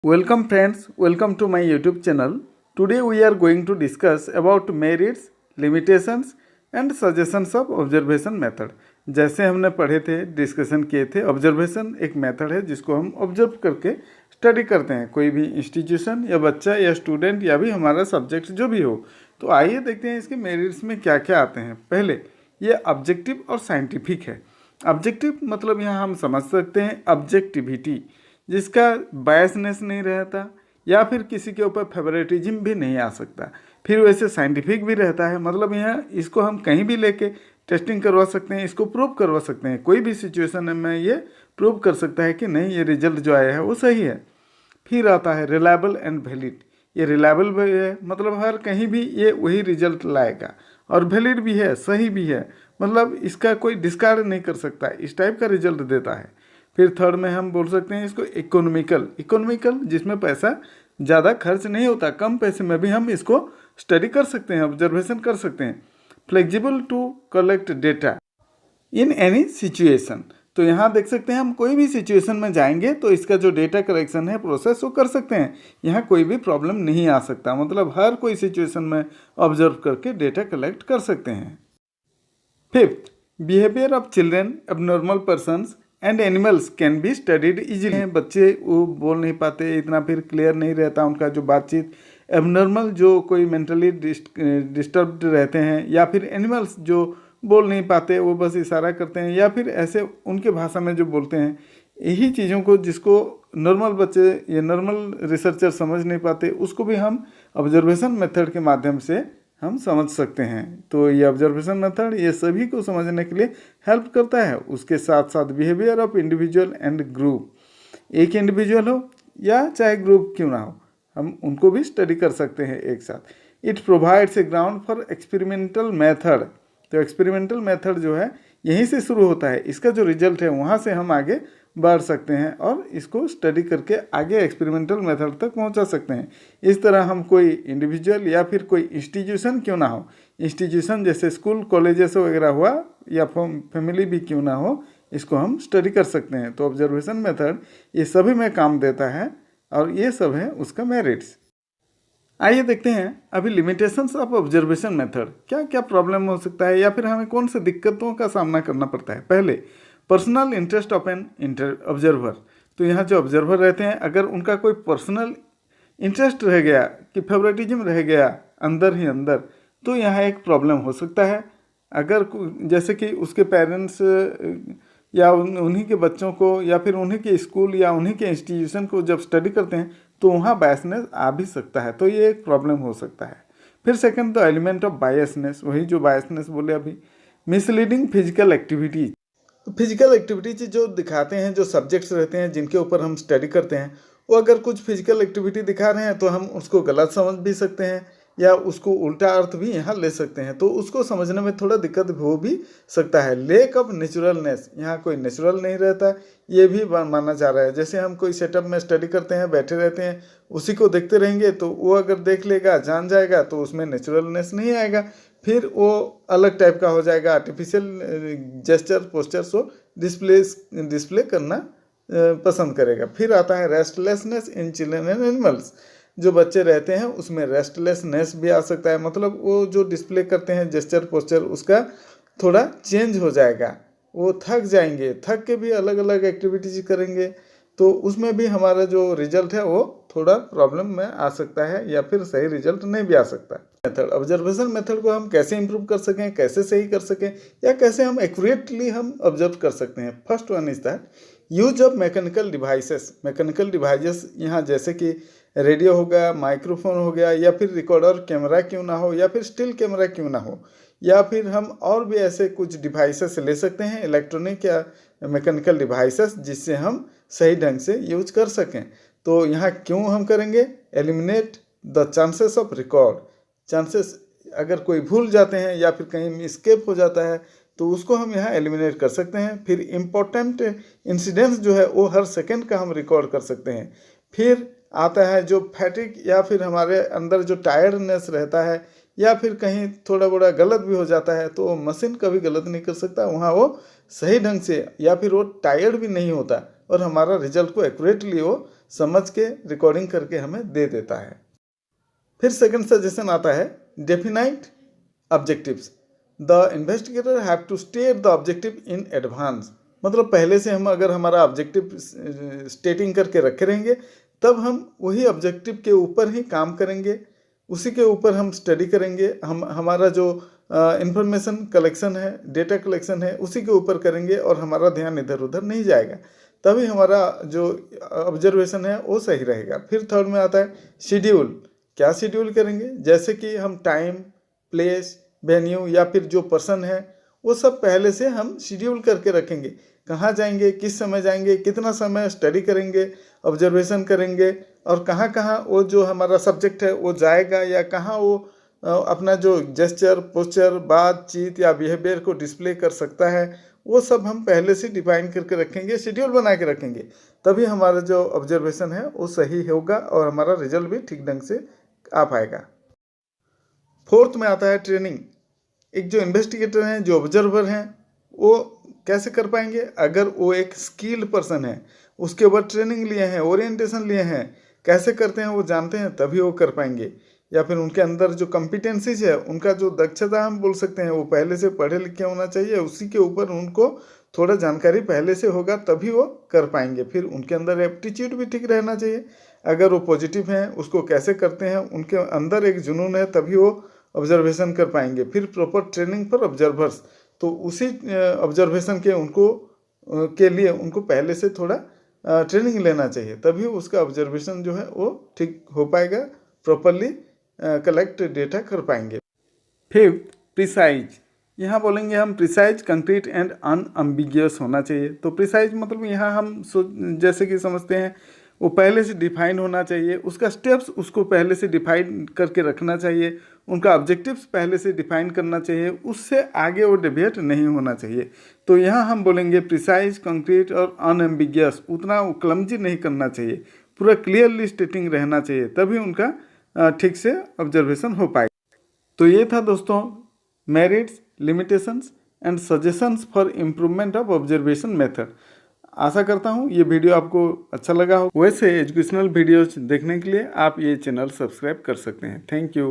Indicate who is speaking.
Speaker 1: Welcome friends, welcome to my YouTube channel. Today we are going to discuss about merits, limitations and suggestions of observation method. जैसे हमने पढ़े थे, discussion किए थे, observation एक method है जिसको हम ऑब्जर्व करके स्टडी करते हैं, कोई भी इंस्टीट्यूशन या बच्चा या स्टूडेंट या भी हमारा सब्जेक्ट जो भी हो। तो आइए देखते हैं इसके मेरिट्स में क्या क्या आते हैं। पहले ये ऑब्जेक्टिव और साइंटिफिक है। ऑब्जेक्टिव मतलब यहाँ हम समझ सकते हैं ऑब्जेक्टिविटी, जिसका बायसनेस नहीं रहता या फिर किसी के ऊपर फेवरेटिज्म भी नहीं आ सकता। फिर वैसे साइंटिफिक भी रहता है, मतलब यहाँ इसको हम कहीं भी लेके टेस्टिंग करवा सकते हैं, इसको प्रूव करवा सकते हैं। कोई भी सिचुएशन में ये प्रूव कर सकता है कि नहीं, ये रिजल्ट जो आया है वो सही है। फिर आता है रिलायबल एंड वैलिड। ये रिलायबल भी है, मतलब हर कहीं भी ये वही रिजल्ट लाएगा, और वैलिड भी है, सही भी है, मतलब इसका कोई डिस्कार्ड नहीं कर सकता, इस टाइप का रिजल्ट देता है। फिर थर्ड में हम बोल सकते हैं इसको इकोनॉमिकल, जिसमें पैसा ज़्यादा खर्च नहीं होता, कम पैसे में भी हम इसको स्टडी कर सकते हैं, ऑब्जर्वेशन कर सकते हैं। Flexible to collect data in any situation. तो यहाँ देख सकते हैं हम कोई भी सिचुएशन में जाएंगे तो इसका जो डेटा कलेक्शन है प्रोसेस वो कर सकते हैं, यहाँ कोई भी प्रॉब्लम नहीं आ सकता, मतलब हर कोई सिचुएशन में ऑब्जर्व करके डेटा कलेक्ट कर सकते हैं। Fifth, behaviour of children, abnormal persons and animals can be studied easily. बच्चे वो बोल नहीं पाते, इतना फिर क्लियर नहीं रहता उनका जो बातचीत। एबनॉर्मल जो कोई मेंटली डिस्टर्ब्ड रहते हैं, या फिर एनिमल्स जो बोल नहीं पाते, वो बस इशारा करते हैं, या फिर ऐसे उनके भाषा में जो बोलते हैं, यही चीज़ों को जिसको नॉर्मल बच्चे या नॉर्मल रिसर्चर समझ नहीं पाते, उसको भी हम ऑब्जर्वेशन मेथड के माध्यम से हम समझ सकते हैं। तो ये ऑब्जर्वेशन मेथड ये सभी को समझने के लिए हेल्प करता है। उसके साथ साथ behaviour of individual and group, एक इंडिविजुअल हो या चाहे ग्रुप क्यों ना हो, हम उनको भी स्टडी कर सकते हैं एक साथ। It provides a ground for experimental method. तो एक्सपेरिमेंटल मेथड जो है यहीं से शुरू होता है, इसका जो रिजल्ट है वहाँ से हम आगे बढ़ सकते हैं और इसको स्टडी करके आगे एक्सपेरिमेंटल मेथड तक पहुंचा सकते हैं। इस तरह हम कोई इंडिविजुअल या फिर कोई इंस्टीट्यूशन क्यों ना हो, इंस्टीट्यूशन जैसे स्कूल कॉलेजेस वगैरह हुआ या फैमिली भी क्यों ना हो, इसको हम स्टडी कर सकते हैं। तो ऑब्जर्वेशन मेथड ये सभी में काम देता है और ये सब है उसका मेरिट्स। आइए देखते हैं अभी लिमिटेशंस ऑफ ऑब्जर्वेशन मेथड, क्या क्या प्रॉब्लम हो सकता है या फिर हमें कौन से दिक्कतों का सामना करना पड़ता है। पहले personal interest of an observer. तो यहाँ जो ऑब्जर्वर रहते हैं, अगर उनका कोई पर्सनल इंटरेस्ट रह गया कि फेवरेटिज्म रह गया अंदर ही अंदर, तो यहाँ एक प्रॉब्लम हो सकता है। अगर जैसे कि उसके पेरेंट्स या उन्हीं के बच्चों को या फिर उन्हीं के स्कूल या उन्हीं के इंस्टीट्यूशन को जब स्टडी करते हैं तो वहाँ बायसनेस आ भी सकता है, तो ये एक प्रॉब्लम हो सकता है। फिर second the element of biasness, वही जो बायसनेस बोले अभी। Misleading physical activities. तो फिजिकल एक्टिविटीज जो दिखाते हैं, जो सब्जेक्ट्स रहते हैं जिनके ऊपर हम स्टडी करते हैं, वो अगर कुछ फिजिकल एक्टिविटी दिखा रहे हैं तो हम उसको गलत समझ भी सकते हैं या उसको उल्टा अर्थ भी यहाँ ले सकते हैं, तो उसको समझने में थोड़ा दिक्कत हो भी सकता है। लेक ऑफ नेचुरलनेस, यहाँ कोई नेचुरल नहीं रहता, ये भी माना जा रहा है। जैसे हम कोई सेटअप में स्टडी करते हैं, बैठे रहते हैं, उसी को देखते रहेंगे तो वो अगर देख लेगा, जान जाएगा, तो उसमें नेचुरलनेस नहीं आएगा, फिर वो अलग टाइप का हो जाएगा, आर्टिफिशियल जेस्चर पोस्चर्स को डिस्प्ले करना पसंद करेगा। फिर आता है restlessness in children and animals. जो बच्चे रहते हैं उसमें रेस्टलेसनेस भी आ सकता है, मतलब वो जो डिस्प्ले करते हैं जेस्चर पोस्चर, उसका थोड़ा चेंज हो जाएगा, वो थक जाएंगे, थक के भी अलग अलग एक्टिविटीज करेंगे, तो उसमें भी हमारा जो रिजल्ट है वो थोड़ा प्रॉब्लम में आ सकता है या फिर सही रिजल्ट नहीं भी आ सकता। मेथड, ऑब्जर्वेशन मेथड को हम कैसे इंप्रूव कर सकें, कैसे सही कर सकें, या कैसे हम एक्यूरेटली हम ऑब्जर्व कर सकते हैं। First one is that use of mechanical devices. Mechanical devices यहाँ जैसे कि रेडियो हो गया, माइक्रोफोन हो गया, या फिर रिकॉर्डर कैमरा क्यों ना हो, या फिर स्टिल कैमरा क्यों ना हो, या फिर हम और भी ऐसे कुछ डिवाइसेस ले सकते हैं, इलेक्ट्रॉनिक या मैकेनिकल डिवाइसेस, जिससे हम सही ढंग से यूज कर सकें। तो यहाँ क्यों हम करेंगे, eliminate the chances of record. Chances अगर कोई भूल जाते हैं या फिर कहीं स्केप हो जाता है तो उसको हम यहाँ एलिमिनेट कर सकते हैं। फिर इम्पोर्टेंट इंसिडेंट्स जो है वो हर सेकंड का हम रिकॉर्ड कर सकते हैं। फिर आता है जो फैटिक या फिर हमारे अंदर जो टायर्डनेस रहता है, या फिर कहीं थोड़ा बड़ा गलत भी हो जाता है, तो मशीन कभी गलत नहीं कर सकता, वहाँ वो सही ढंग से, या फिर वो टायर्ड भी नहीं होता और हमारा रिजल्ट को एक्यूरेटली वो समझ के रिकॉर्डिंग करके हमें दे देता है। फिर सेकंड सजेशन आता है definite objectives. The investigator have to state the objective in advance. मतलब पहले से हम अगर हमारा ऑब्जेक्टिव स्टेटिंग करके रखे रहेंगे तब हम वही ऑब्जेक्टिव के ऊपर ही काम करेंगे, उसी के ऊपर हम स्टडी करेंगे। हम हमारा जो इंफॉर्मेशन कलेक्शन है, डेटा कलेक्शन है, उसी के ऊपर करेंगे और हमारा ध्यान इधर उधर नहीं जाएगा। तभी हमारा जो ऑब्जर्वेशन है वो सही रहेगा। फिर थर्ड में आता है शेड्यूल। क्या शेड्यूल करेंगे? जैसे कि हम टाइम, प्लेस, वेन्यू या फिर जो पर्सन है वो सब पहले से हम शेड्यूल करके रखेंगे। कहाँ जाएंगे, किस समय जाएंगे, कितना समय स्टडी करेंगे, ऑब्जर्वेशन करेंगे और कहाँ कहाँ वो जो हमारा सब्जेक्ट है वो जाएगा या कहाँ वो अपना जो जेस्चर, पोस्चर, बातचीत या बिहेवियर को डिस्प्ले कर सकता है, वो सब हम पहले से डिफाइन करके रखेंगे, शेड्यूल बना के रखेंगे। तभी हमारा जो ऑब्जर्वेशन है वो सही होगा और हमारा रिजल्ट भी ठीक ढंग से आ पाएगा। फोर्थ में आता है ट्रेनिंग। एक जो इन्वेस्टिगेटर हैं, जो ऑब्जर्वर हैं, वो कैसे कर पाएंगे? अगर वो एक स्किल्ड पर्सन है, उसके ऊपर ट्रेनिंग लिए हैं, ओरिएंटेशन लिए हैं, कैसे करते हैं वो जानते हैं, तभी वो कर पाएंगे। या फिर उनके अंदर जो कॉम्पिटेंसीज है, उनका जो दक्षता हम बोल सकते हैं, वो पहले से पढ़े लिखे होना चाहिए। उसी के ऊपर उनको थोड़ा जानकारी पहले से होगा तभी वो कर पाएंगे। फिर उनके अंदर एप्टीट्यूड भी ठीक रहना चाहिए। अगर वो पॉजिटिव हैं, उसको कैसे करते हैं, उनके अंदर एक जुनून है, तभी वो ऑब्जर्वेशन कर पाएंगे। फिर प्रॉपर ट्रेनिंग फॉर ऑब्जर्वर्स, तो उसी ऑब्जर्वेशन के के लिए उनको पहले से थोड़ा ट्रेनिंग लेना चाहिए, तभी उसका ऑब्जर्वेशन जो है वो ठीक हो पाएगा, प्रॉपरली कलेक्ट डेटा कर पाएंगे। Fifth, precise. यहाँ बोलेंगे हम प्रिसाइज, कंक्रीट एंड अनअम्बिगियस होना चाहिए। तो प्रिसाइज मतलब यहाँ हम जैसे कि समझते हैं वो पहले से डिफाइन होना चाहिए, उसका स्टेप्स उसको पहले से डिफाइन करके रखना चाहिए, उनका ऑब्जेक्टिव्स पहले से डिफाइन करना चाहिए, उससे आगे वो डेविएट नहीं होना चाहिए। तो यहाँ हम बोलेंगे प्रिसाइज, कंक्रीट और अनएम्बिगियस। उतना वो क्लमजी नहीं करना चाहिए, पूरा क्लियरली स्टेटिंग रहना चाहिए, तभी उनका ठीक से ऑब्जर्वेशन हो पाएगा। तो ये था दोस्तों merits, limitations and suggestions for improvement of observation method. आशा करता हूँ ये वीडियो आपको अच्छा लगा हो। वैसे एजुकेशनल वीडियोज देखने के लिए आप ये चैनल सब्सक्राइब कर सकते हैं। Thank you.